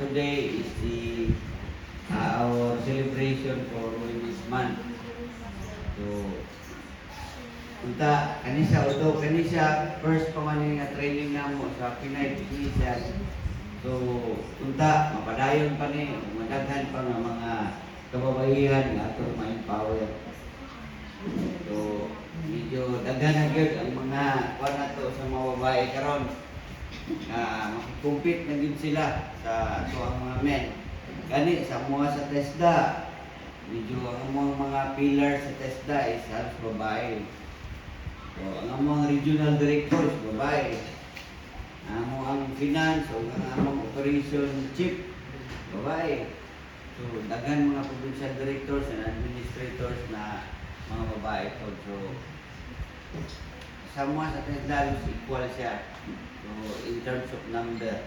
today is the our celebration for Women's Month. So, unta kanisa auto kanisa first pa man nga training namo sa Pinay Technician. So, unta mapadayon pa ni madaghan pa nga mga kababaihan nga ato ma-empower. So, medyo daghan na gyud ang mga kuan nato sa mga babae karon na makikompete na din sila sa ato ang mga men. Gani sa mga sa TESDA, medyo ang mga pillar sa TESDA is halos babae. So, ang mga regional directors, babae. Ang finance o ang operation chief, babae. So, daghan mga provincial directors and administrators na mga babae po. So, sa mga sa TESDA, equal siya. So, in terms of number.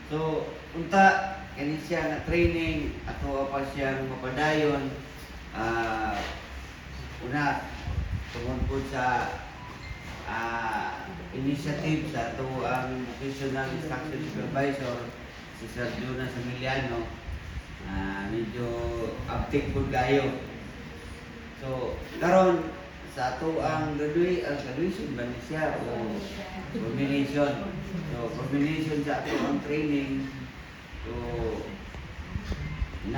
So, unta, kani siya na training, ato pa siyang mapadayon. Una, tungkol po sa initiative sa ato ang Vocational Instruction Supervisor, si Sir Jonas Emiliano. Medyo uptake po kayo. So, karon sa ato ang graduation ba ni siya o culmination. So, culmination sa ato ang training. So,